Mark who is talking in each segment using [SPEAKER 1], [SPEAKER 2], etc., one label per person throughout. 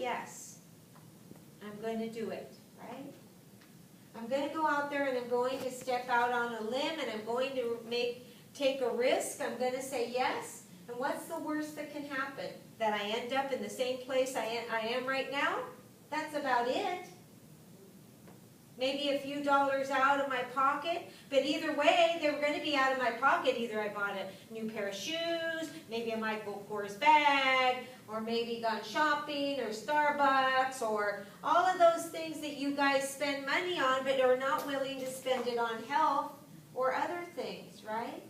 [SPEAKER 1] yes. I'm going to do it, right? I'm going to go out there and I'm going to step out on a limb and I'm going to take a risk. I'm going to say yes. And what's the worst that can happen? That I end up in the same place I am right now? That's about it. Maybe a few dollars out of my pocket, but either way, they were going to be out of my pocket. Either I bought a new pair of shoes, maybe a Michael Kors bag, or maybe gone shopping, or Starbucks, or all of those things that you guys spend money on, but are not willing to spend it on health or other things, right?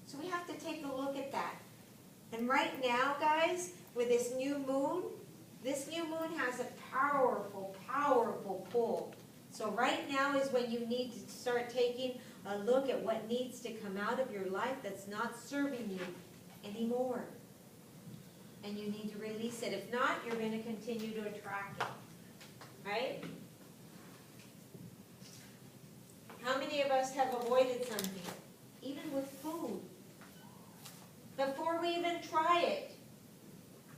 [SPEAKER 1] So we have to take a look at that. And right now, guys, with this new moon has a powerful, powerful pull. So right now is when you need to start taking a look at what needs to come out of your life that's not serving you anymore. And you need to release it. If not, you're going to continue to attract it. Right? How many of us have avoided something? Even with food. Before we even try it.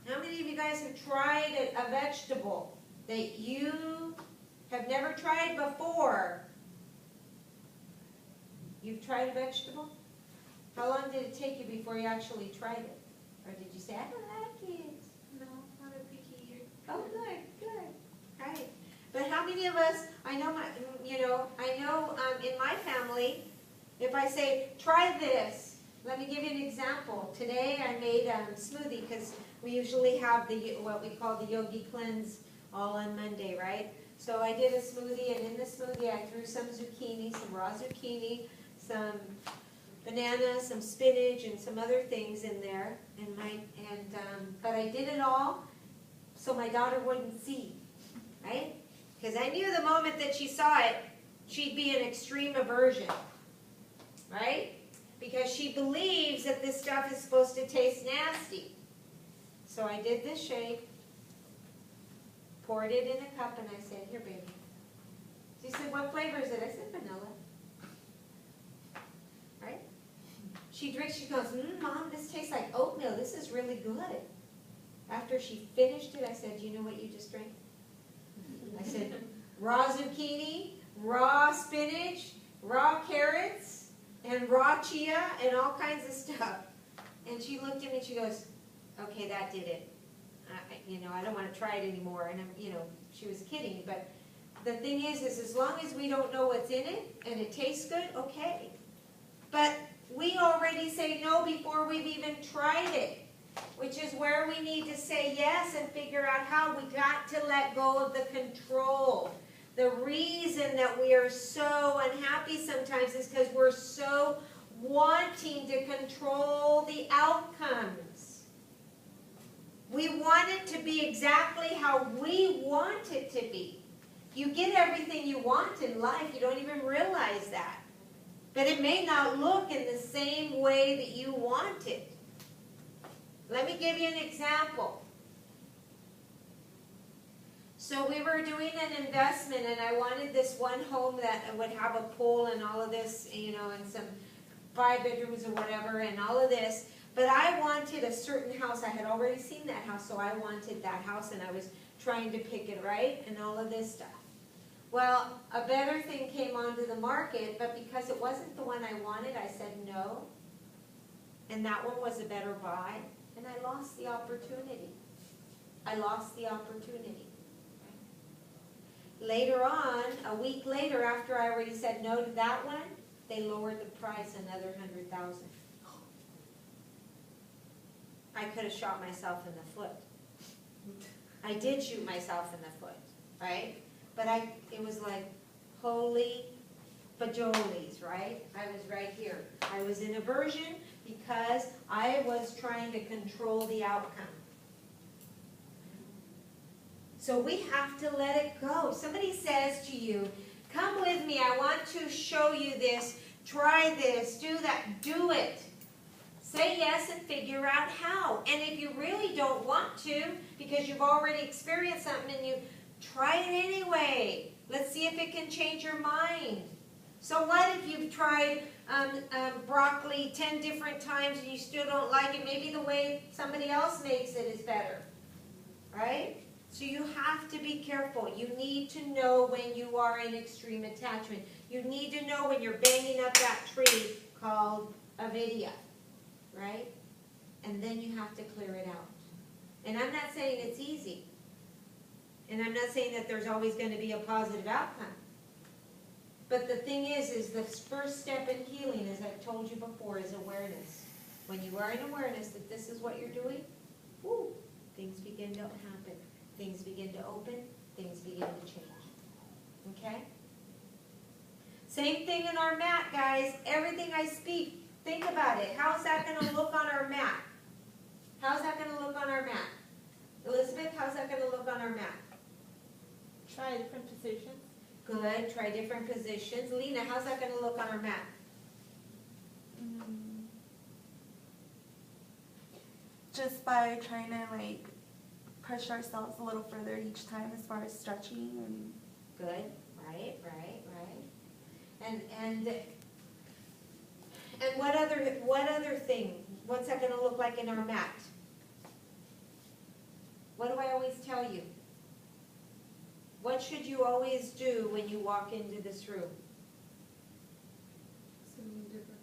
[SPEAKER 1] How many of you guys have tried a vegetable that you have never tried before? You've tried a vegetable? How long did it take you before you actually tried it? Or did you say, I don't like it?
[SPEAKER 2] No, not a picky eater.
[SPEAKER 1] Oh, good, good. Right. But how many of us, I know in my family, if I say, try this, let me give you an example. Today I made a smoothie because we usually have what we call the Yogi Cleanse all on Monday, right? So I did a smoothie, and in the smoothie I threw some zucchini, some raw zucchini, some banana, some spinach, and some other things in there. But I did it all so my daughter wouldn't see, right? Because I knew the moment that she saw it, she'd be in extreme aversion, right? Because she believes that this stuff is supposed to taste nasty. So I did this shake, poured it in a cup, and I said, here, baby. She said, what flavor is it? I said, vanilla. Right? She drinks, she goes, Mom, this tastes like oatmeal. This is really good. After she finished it, I said, do you know what you just drank? I said, raw zucchini, raw spinach, raw carrots, and raw chia, and all kinds of stuff. And she looked at me and she goes, okay, that did it. I don't want to try it anymore. And, she was kidding. But the thing is as long as we don't know what's in it and it tastes good, okay. But we already say no before we've even tried it, which is where we need to say yes and figure out how. We got to let go of the control. The reason that we are so unhappy sometimes is because we're so wanting to control the outcomes. We want it to be exactly how we want it to be. You get everything you want in life. You don't even realize that. But it may not look in the same way that you want it. Let me give you an example. So we were doing an investment, and I wanted this one home that would have a pool and all of this, and some 5 bedrooms or whatever, and all of this. But I wanted a certain house. I had already seen that house, so I wanted that house, and I was trying to pick it right, and all of this stuff. Well, a better thing came onto the market, but because it wasn't the one I wanted, I said no. And that one was a better buy, and I lost the opportunity. I lost the opportunity. Later on, a week later, after I already said no to that one, they lowered the price another $100,000. I could have shot myself in the foot. I did shoot myself in the foot, right? But it was like, holy bajolies, right? I was right here. I was in aversion because I was trying to control the outcome. So we have to let it go. Somebody says to you, come with me, I want to show you this, try this, do that, do it. Say yes and figure out how. And if you really don't want to, because you've already experienced something and you try it anyway. Let's see if it can change your mind. So what if you've tried broccoli 10 different times and you still don't like it? Maybe the way somebody else makes it is better, right? So you have to be careful. You need to know when you are in extreme attachment. You need to know when you're banging up that tree called Avidya, right? And then you have to clear it out. And I'm not saying it's easy. And I'm not saying that there's always going to be a positive outcome. But the thing is the first step in healing, as I've told you before, is awareness. When you are in awareness that this is what you're doing, whoo, things begin to happen. Things begin to open. Things begin to change. Okay? Same thing in our mat, guys. Everything I speak, think about it. How's that going to look on our mat? How's that going to look on our mat? Elizabeth, how's that going to look on our mat?
[SPEAKER 3] Try different positions.
[SPEAKER 1] Good. Try different positions. Lena, how's that going to look on our mat?
[SPEAKER 4] Just by trying to like push ourselves a little further each time as far as stretching and
[SPEAKER 1] Good. Right. And what other thing? What's that going to look like in our mat? What do I always tell you? What should you always do when you walk into this room?
[SPEAKER 3] Something different.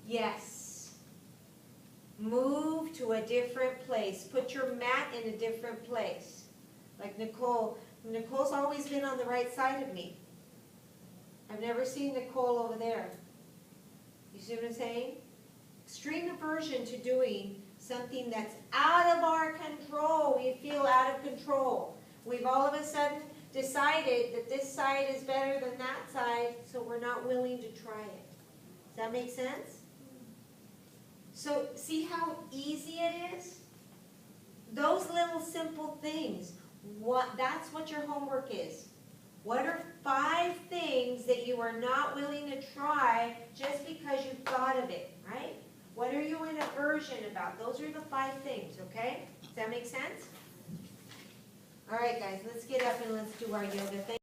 [SPEAKER 1] Yes. Move to a different place. Put your mat in a different place. Like Nicole. Nicole's always been on the right side of me. I've never seen Nicole over there. You see what I'm saying? Extreme aversion to doing something that's out of our control. We feel out of control. We've all of a sudden decided that this side is better than that side, so we're not willing to try it. Does that make sense? So see how easy it is? Those little simple things, that's what your homework is. What are 5 things that you are not willing to try just because you thought of it, right? What are you in aversion about? Those are the 5 things, okay? Does that make sense? All right, guys, let's get up and let's do our yoga thing.